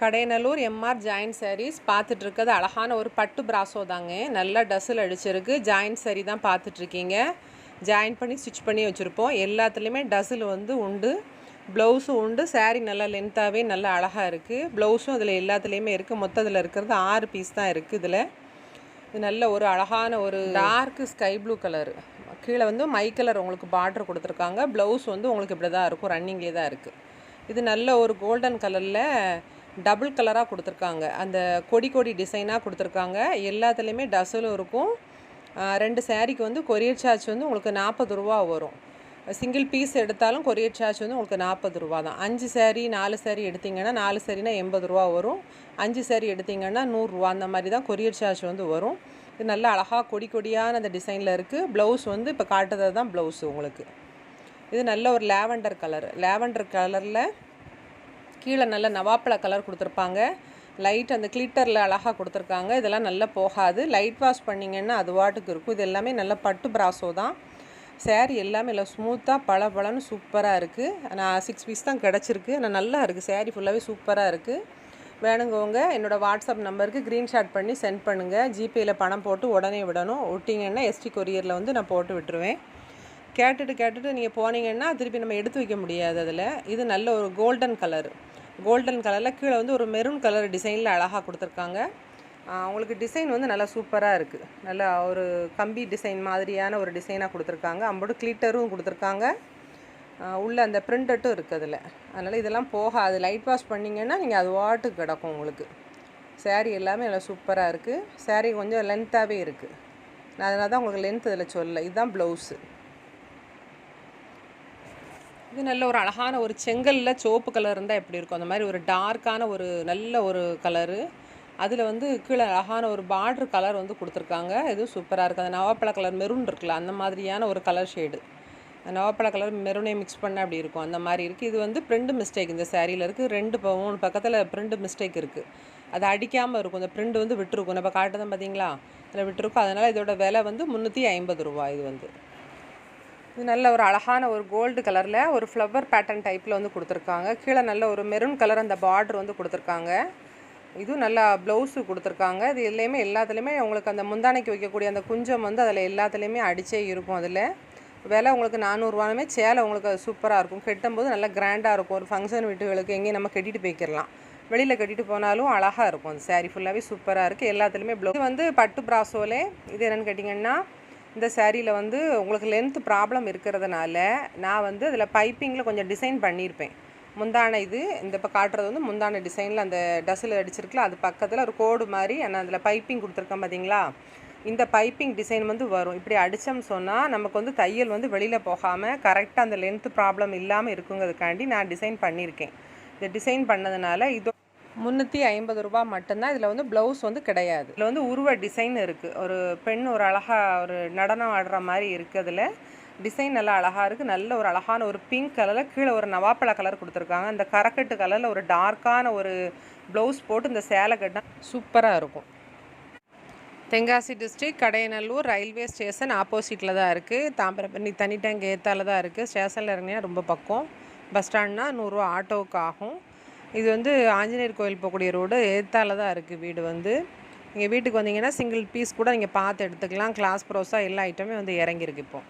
Kadayanallur MR joint saris பார்த்துட்ருக்கிறது அழகான ஒரு பட்டு பிராசோ தாங்க. நல்லா டசில் அடிச்சிருக்கு. ஜாயின்ட் சாரீ தான் பார்த்துட்ருக்கீங்க. ஜாயின் பண்ணி ஸ்டிச் பண்ணி வச்சுருப்போம். எல்லாத்துலேயுமே டசில் வந்து உண்டு, ப்ளவுஸும் உண்டு. சாரீ நல்லா லென்த்தாகவே நல்லா அழகாக இருக்குது. ப்ளவுஸும் இதில் எல்லாத்துலேயுமே இருக்குது. மொத்தத்தில் இருக்கிறது 6 பீஸ் தான் இருக்குது. இதில் இது நல்ல ஒரு அழகான ஒரு டார்க்கு ஸ்கை ப்ளூ கலரு. கீழே வந்து மை கலர் உங்களுக்கு பார்டர் கொடுத்துருக்காங்க. ப்ளவுஸ் வந்து உங்களுக்கு இப்படி தான் இருக்கும், ரன்னிங்லேயே தான் இருக்குது. இது நல்ல ஒரு கோல்டன் கலரில் டபுள் கலராக கொடுத்துருக்காங்க. அந்த கொடி டிசைனாக கொடுத்துருக்காங்க. எல்லாத்துலேயுமே டசலும் இருக்கும். 2 சாரீக்கு வந்து கொரியர் சார்ஜ் வந்து உங்களுக்கு 40 ரூபா வரும். சிங்கிள் பீஸ் எடுத்தாலும் கொரியர் சார்ஜ் வந்து உங்களுக்கு 40 ரூபா தான். 5 சாரீ 4 சாரீ எடுத்திங்கன்னா 4 சாரீனா 80 ரூபா வரும். 5 சாரீ எடுத்திங்கன்னா 100 ரூபா. அந்த மாதிரி தான் கொரியர் சார்ஜ் வந்து வரும். இது நல்லா அழகாக கொடியான அந்த டிசைனில் இருக்குது. ப்ளவுஸ் வந்து இப்போ காட்டுறது தான் ப்ளவுஸு உங்களுக்கு. இது நல்ல ஒரு லேவண்டர் கலரில் கீழே நல்ல நவாப்பழ கலர் கொடுத்துருப்பாங்க. லைட் அந்த கிளிட்டரில் அழகாக கொடுத்துருக்காங்க. இதெல்லாம் நல்லா போகாது. லைட் வாஷ் பண்ணிங்கன்னா அது வாட்டுக்கு இருக்கும். இது எல்லாமே நல்ல பட்டு பிராசோ தான். சாரீ எல்லாமே இல்லை ஸ்மூத்தாக பளபளன்னு சூப்பராக இருக்குது. நான் 6 பீஸ் தான் கிடச்சிருக்கு. ஆனால் நல்லா இருக்குது. சாரீ ஃபுல்லாகவே சூப்பராக இருக்குது. வேணுங்கவங்க என்னோடய வாட்ஸ்அப் நம்பருக்கு ஸ்க்ரீன்ஷாட் பண்ணி சென்ட் பண்ணுங்கள். ஜிபேயில் பணம் போட்டு உடனே விடணும். விட்டிங்கன்னா எஸ்டி கொரியரில் வந்து நான் போட்டு விட்டுருவேன். கேட்டுட்டு நீங்கள் போனீங்கன்னா திருப்பி நம்ம எடுத்து வைக்க முடியாது அதில். இது நல்ல ஒரு கோல்டன் கலரில் கீழே வந்து ஒரு மெரூன் கலர் டிசைனில் அழகாக கொடுத்துருக்காங்க. உங்களுக்கு டிசைன் வந்து நல்லா சூப்பராக இருக்குது. நல்லா ஒரு கம்பி டிசைன் மாதிரியான ஒரு டிசைனாக கொடுத்துருக்காங்க. அம்போடு கிளிட்டரும் கொடுத்துருக்காங்க. உள்ள அந்த பிரிண்டட்டும் இருக்குது அதில். அதனால் இதெல்லாம் போகாது. லைட் வாஷ் பண்ணிங்கன்னா நீங்கள் அது வாட்டுக்கு கிடக்கும் உங்களுக்கு. சாரீ எல்லாமே நல்லா சூப்பராக இருக்குது. சாரீ கொஞ்சம் லென்த்தாகவே இருக்குது. நான் அதனால தான் உங்களுக்கு லென்த் இதில் சொல்லலை. இதுதான் ப்ளவுஸு. இது நல்ல ஒரு அழகான ஒரு செங்கலில் சிவப்பு கலர் இருந்தால் எப்படி இருக்கும் அந்த மாதிரி ஒரு டார்க்கான ஒரு நல்ல ஒரு கலரு. அதில் வந்து கீழே அழகான ஒரு பார்ட்ரு கலர் வந்து கொடுத்துருக்காங்க. இதுவும் சூப்பராக இருக்குது. அந்த நவாப்பழ கலர் மெரூன் இருக்குல்ல, அந்த மாதிரியான ஒரு கலர் ஷேடு. நவாப்பழ கலர் மெரூனே மிக்ஸ் பண்ண அப்படி இருக்கும், அந்த மாதிரி இருக்குது. இது வந்து பிரிண்ட் மிஸ்டேக் இந்த சாரியில் இருக்குது. 3 பக்கத்தில் பிரிண்ட் மிஸ்டேக் இருக்குது. அது அடிக்காமல் இருக்கும். இந்த பிரிண்ட் வந்து விட்டுருக்கும். நம்ம காட்டுதான் பார்த்தீங்களா, அதில் விட்டுருக்கும். அதனால் இதோட விலை வந்து 350 ரூபா. இது நல்ல ஒரு அழகான ஒரு கோல்டு கலரில் ஒரு ஃப்ளவர் பேட்டர்ன் டைப்பில் வந்து கொடுத்துருக்காங்க. கீழே நல்ல ஒரு மெரூன் கலர் அந்த பார்டர் வந்து கொடுத்துருக்காங்க. இதுவும் நல்லா ப்ளவுஸு கொடுத்துருக்காங்க. இது எல்லாத்துலேயுமே உங்களுக்கு அந்த முந்தானைக்கு வைக்கக்கூடிய அந்த குஞ்சம் வந்து அதில் எல்லாத்துலேயுமே அடித்தே இருக்கும். அதில் விலை உங்களுக்கு 400 ரூபானுமே. சேலை உங்களுக்கு அது சூப்பராக இருக்கும். கட்டும்போது நல்லா கிராண்டாக இருக்கும். ஒரு ஃபங்க்ஷன் வீட்டுகளுக்கு எங்கேயும் நம்ம கட்டிட்டு போய்க்கிடலாம். வெளியில் கட்டிட்டு போனாலும் அழகாக இருக்கும். அந்த சாரீ ஃபுல்லாகவே சூப்பராக இருக்குது. எல்லாத்துலேயுமே ப்ளவுஸ் வந்து பட்டு பிராசோலே. இது என்னென்னு கேட்டிங்கன்னா, இந்த சாரியில் வந்து உங்களுக்கு லென்த் ப்ராப்ளம் இருக்கிறதுனால நான் வந்து அதில் பைப்பிங்கில் கொஞ்சம் டிசைன் பண்ணியிருப்பேன். முந்தானை இந்த இப்போ காட்டுறது வந்து முந்தானை டிசைனில் அந்த டசில் அடிச்சிருக்குல, அது பக்கத்தில் ஒரு கோடு மாதிரி ஆனால் அதில் பைப்பிங் கொடுத்துருக்கேன் பார்த்தீங்களா. இந்த பைப்பிங் டிசைன் வந்து வரும். இப்படி அடித்தோம்னு சொன்னால் நமக்கு வந்து தையல் வந்து வெளியில் போகாமல் கரெக்டாக அந்த லென்த் ப்ராப்ளம் இல்லாமல் இருக்குங்கிறதுக்காண்டி நான் டிசைன் பண்ணியிருக்கேன். இந்த டிசைன் பண்ணதுனால இது 350 ரூபா மட்டும்தான். இதில் வந்து ப்ளவுஸ் வந்து கிடையாது. இதில் வந்து உருவ டிசைன் இருக்குது. ஒரு பெண் ஒரு அழகாக ஒரு நடனம் ஆடுற மாதிரி இருக்குது. அதில் டிசைன் நல்லா அழகாக இருக்குது. நல்ல ஒரு அழகான ஒரு பிங்க் கலரில் கீழே ஒரு நவாப்பழ கலர் கொடுத்துருக்காங்க. அந்த கரக்கட்டு கலரில் ஒரு டார்க்கான ஒரு ப்ளவுஸ் போட்டு இந்த சேலை கட்டினா சூப்பராக இருக்கும். Tenkasi district Kadayanallur railway station ஆப்போசிட்டில் தான் இருக்குது. தாமிரபரணி தனி டேங்க் ஏத்தால தான் இருக்குது. ஸ்டேஷனில் இறங்கினா ரொம்ப பக்கம். பஸ் ஸ்டாண்ட்னா 100 ரூபா ஆட்டோவுக்கு ஆகும். இது வந்து ஆஞ்சநேயர் கோயில் போகக்கூடிய ரோடு ஏத்தால தான் இருக்குது வீடு வந்து. நீங்கள் வீட்டுக்கு வந்தீங்கன்னா சிங்கிள் பீஸ் கூட நீங்கள் பார்த்து எடுத்துக்கலாம். கிளாஸ் ப்ரோஸாக எல்லா ஐட்டமே வந்து இறங்கியிருக்கு இப்போது.